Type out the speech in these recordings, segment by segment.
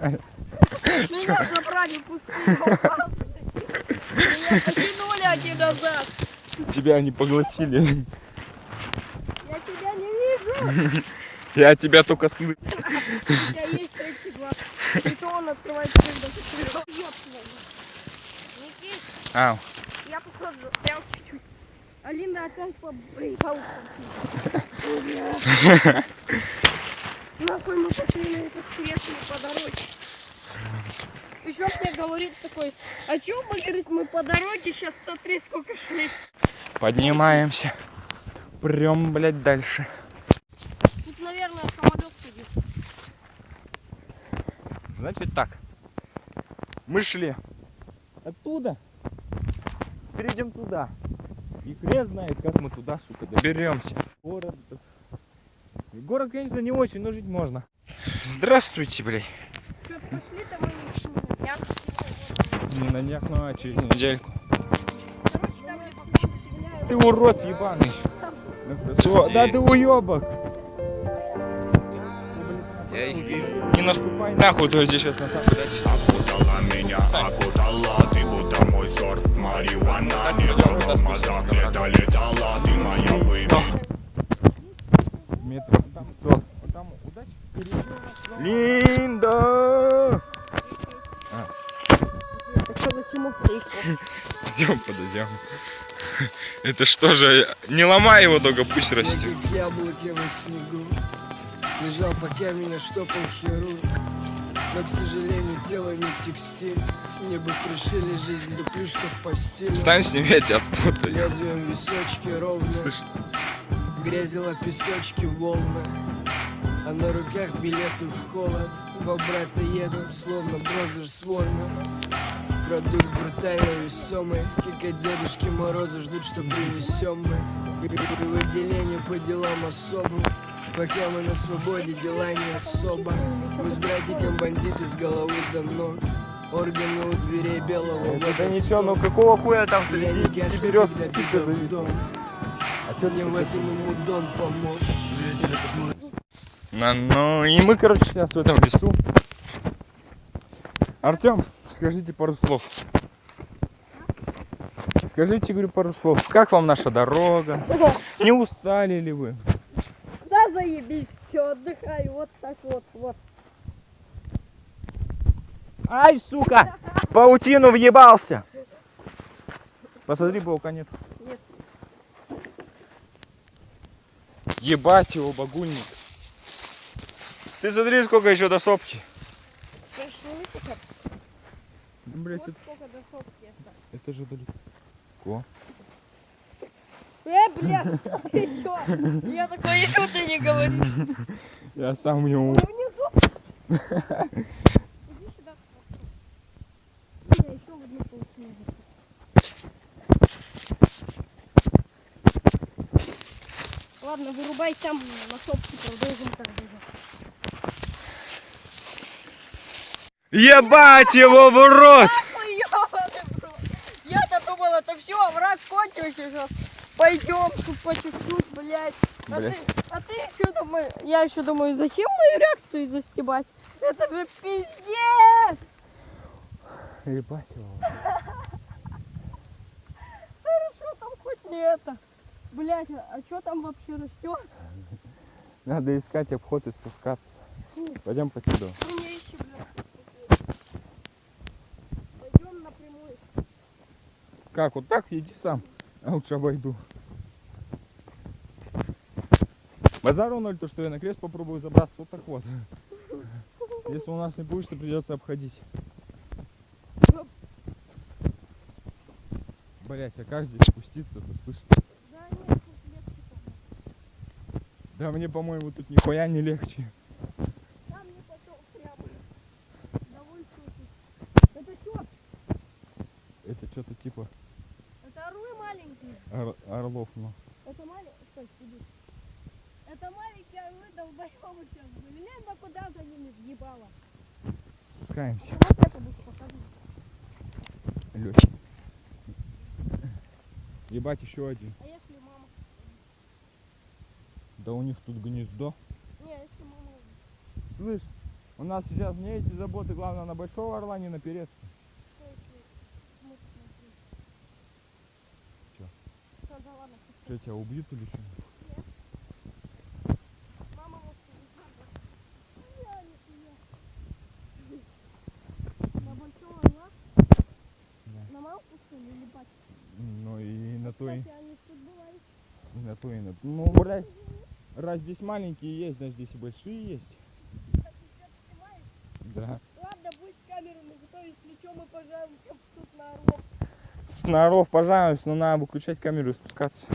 Меня забрали пустые. Меня потянули один назад. Тебя они поглотили. Я тебя не вижу. Я тебя только слышу. У тебя есть третий глаз. И то он открывается, когда ты приходишь. Никит, Ау. я походу застрял чуть-чуть. Алина опять побрыкалась. Нахуй мы пошли на этот кресло по дороге. Еще мне говорит такой, а чё мы, говорит, мы по дороге, сейчас смотри, сколько шли. Поднимаемся. Прям, блядь, дальше. Тут, наверное, самолет сидит. Значит так. Мы шли оттуда. Перейдем туда. И хрен знает, как мы туда, сука, доберемся. Город, конечно, не очень, но жить можно. Здравствуйте, блядь. Что, пошли-то мы на днях. Не на днях, но через недельку. Короче, там мне показывают. Ты урод ебаный. Да ты уебок. Я их вижу. Не наступай нахуй, то здесь сейчас на самом деле. Окутала меня, окутала, ты будто мой сорт марихуана. Не только в мазах летала, ты моя выбор. Метров 500. Вот там удачи впереди у нас. Линда! Так что зачем приехал? Идем, подойдем. Это что же, не ломай его, только пусть Я растет. как яблоки на снегу. Лежал, пока меня штопал хирург. Но, к сожалению, тело не текстиль. Мне бы пришили жизнь, да плюс что в постели. Встань с ним, я тебя путаю. Лезвием височки ровно. Слышь, Грязила песочки волны. А на руках билеты в холод. В обратно едут, словно брозишь с вольно. Продукт брутально весомый. Как от Дедушки Мороза ждут, что принесем мы. И в отделение по делам особым. Пока мы на свободе, дела не особо. Мы с братиком бандиты с головы до ног. Органы у дверей белого это не все, но какого хуя там ты я не не гашник, берешь? когда беда в дом. А чё Мне в этом ему Дон помог. Ну и мы, короче, сейчас в этом лесу. Артем, скажите пару слов. Скажите, говорю, пару слов. Как вам наша дорога? Не устали ли вы? Да заебись, все, отдыхай, вот так вот, вот. Ай, сука! В паутину въебался! Посмотри, паука нет. Нет. Ебать его, багульник. Ты смотри, сколько еще до сопки. Конечно, не так. Блять, Вот сколько до сотки осталось. это же далеко. Блядь, ты чё? Я такой иду, ты не говоришь. Я сам ему. Ну, внизу. Иди сюда. Я еще в одну паутину. Ладно, вырубай там на сопке, продолжим так бежать. Ебать его в рот! Ой, ёбаный в рот. Я-то думал, это все, враг кончился сейчас. Пойдем тут по чуть-чуть, блядь. Блядь. А ты что думаешь? Я еще думаю, зачем мою реакцию застебать? Это же пиздец! Ебать его. Хорошо, там хоть не это. Блядь, а что там вообще растет? Надо искать обход и спускаться. Пойдем по сюда. У меня еще, блядь. Пойдем напрямую. Как, вот так? Иди сам. А лучше обойду. Базару ноль, то что я на крест попробую забраться. Вот так вот. Если у нас не получится, придется обходить. Блять, а как здесь спуститься, ты слышишь? Да нет, тут легче там. Да мне, по-моему, тут нихуя не легче. Там не потом прямо. Довольствуйтесь. Это что? Это что-то типа Это орлы маленькие. орлов, ну. Это маленькие. Стой, сиди. Это маленькие орлы долбоёбы сейчас были. Либо куда за ними въебало. Спускаемся. Вот это будешь показывать. Лёгкий. Ебать, еще один. А если мама? Да у них тут гнездо. Не, если мама. Слышь, У нас сейчас не эти заботы, главное на большого орла не напереться. Чё? Да ладно. Что, тебя убьют или что? Мама вот на большого орла? Да. На малку что ли или батю? Ну и на то и, Кстати, они тут бывают. и на то и на то. Ну, блядь, раз здесь маленькие есть, значит здесь и большие есть. Так, ты что снимаешь? Да. Ладно, будь камеру наготове, если что, мы пожалуйста тут на орлов. На орлов пожалуюсь, но надо выключать камеру и спускаться.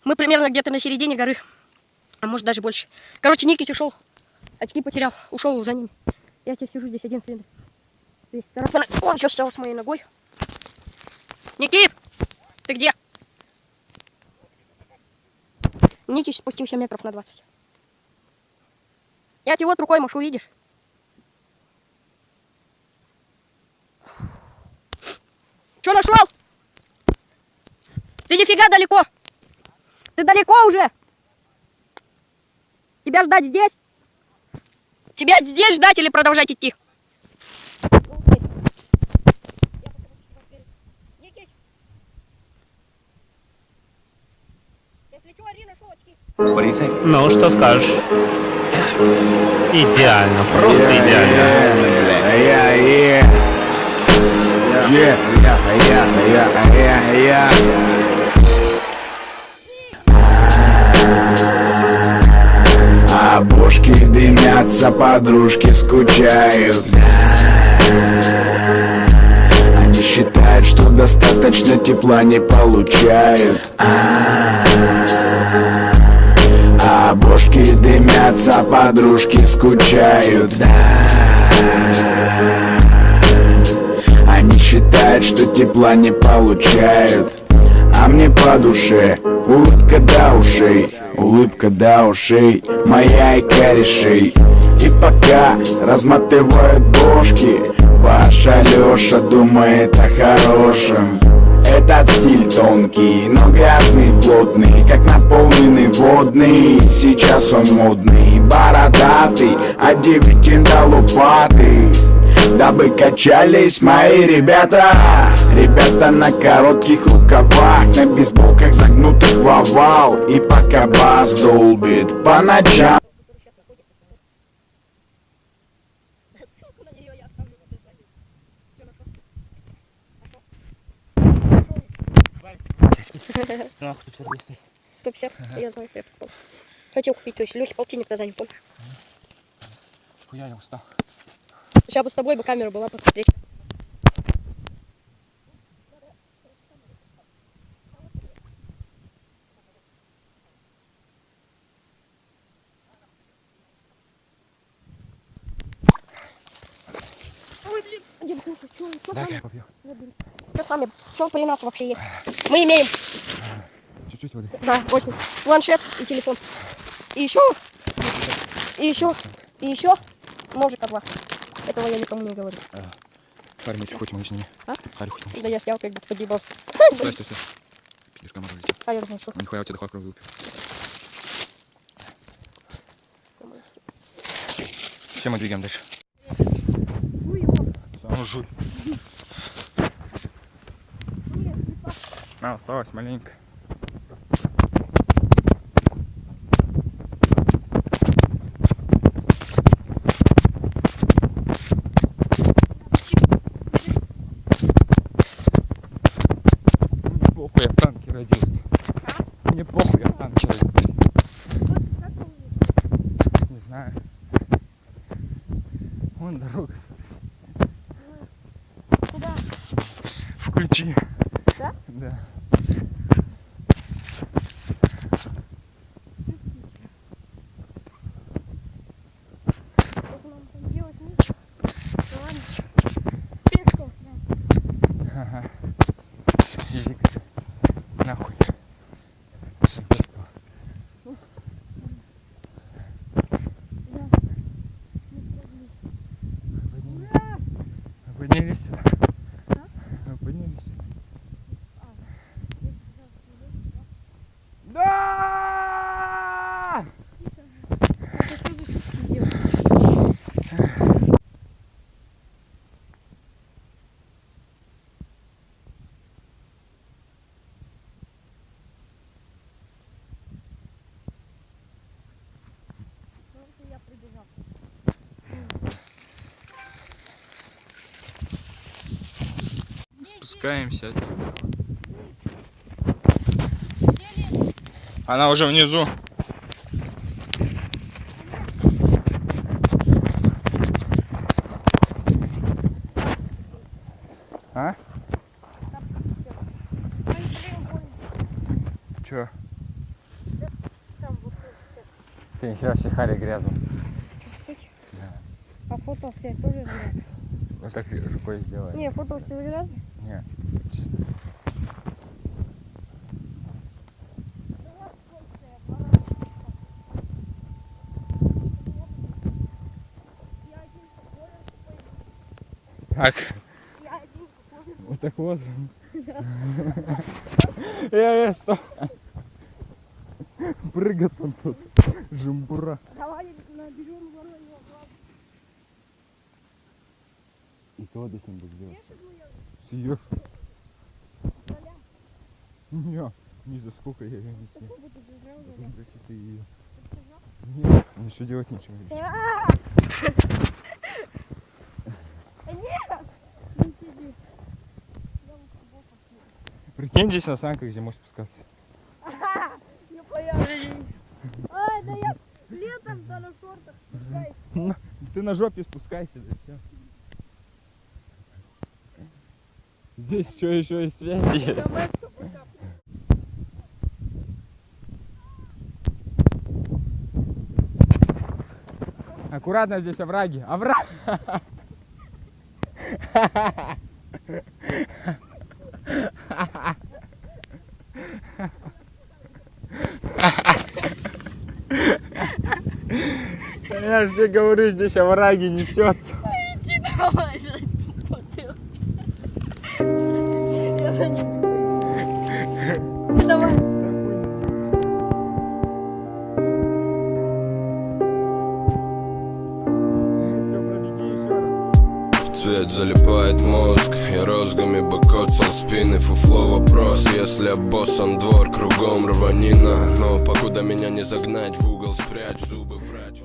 Мы примерно где-то на середине горы, а может даже больше. Короче, Никич ушел, очки потерял, ушел за ним. Я теперь сижу здесь один следом. Весь царапанный. О, что стало с моей ногой? Никит, ты где? Никич спустился метров на 20. Я тебе вот рукой машу, видишь? Что нашел? Ты нифига далеко. Ты далеко уже. Тебя ждать здесь? Тебя здесь ждать или продолжать идти? Ну, что скажешь? Идеально, просто идеально. А бошки дымятся, подружки скучают. Они считают, что достаточно тепла не получают. А бошки дымятся, подружки скучают. Они считают, что тепла не получают. А мне по душе улыбка до ушей, улыбка до ушей, моя и корешей. И пока разматывают бошки, ваша Лёша думает о хорошем. Этот стиль тонкий, но грязный, плотный, как наполненный водный. Сейчас он модный, бородатый, от 9 до лопаты. Дабы качались мои ребята. Ребята на коротких рукавах, на бейсболках загнутых в овал. И пока бас долбит по ночам. Ссылку на нее я оставлю в описании. Что нашел? 150, я знаю, я пришел. Хотел купить, то есть Лехе полтинник тогда не помнишь. Хуя я устал. Сейчас бы с тобой бы камера была посмотреть. Ой, блин, где бутылка? Что Дай-ка я попью. с вами? Что при нас вообще есть? Мы имеем, Чуть-чуть воды. да, очень, планшет и телефон. И еще, ножика 2. Этого я никому не говорю. Харю, если хочешь, могу сними. А? Харю хоть могу. Да я снял как бы подъебался. Стой. Пидушка морозит. А я думаю, что? Нихуя у тебя дохуя крови выпил. Все, мы двигаем дальше. Ну, жуй. А, осталось маленько. Мне похуй, я в танке родился. Мне похуй, я в танке родился. Не знаю. Вон дорога. Куда? Включи. Да? Да. Вот нам там делать нечего. Ну ладно. Пешком, да. Ага. Иди-ка ты. Нахуй. Супер. Ура! Поднялись сюда. А? Мы поднялись сюда. спускаемся. Она уже внизу. А? Чё? Ты еще все хари грязно. А фото все тоже грязно? Вот так рукой сделай. Не, фото все грязно? Не, чисто. Так. Вот так вот. Стоп. Прыгает он тут. Жумбура. Давай наберем вороньего глаза. И кого ты с ним будешь делать? Съешь? Не, не за сколько я ее не съем. Если ты ее. Нет, ничего делать нечего. Прикинь, здесь на санках зимой спускаться. Не поехали. Ай, да я летом-то на шортах спускаюсь. Ты на жопе спускайся, да все. Здесь что еще и связь есть. Аккуратно, здесь овраги. Овраг! Я ж тебе говорю, здесь овраги несется. Иди давай, я за ним не пойду. Давай. Цвет залипает мозг, я розгами бы коцал спины, фуфло вопрос. Если обоссан двор, кругом рванина, но покуда меня не загнать в угол, спрячь зубы, врач.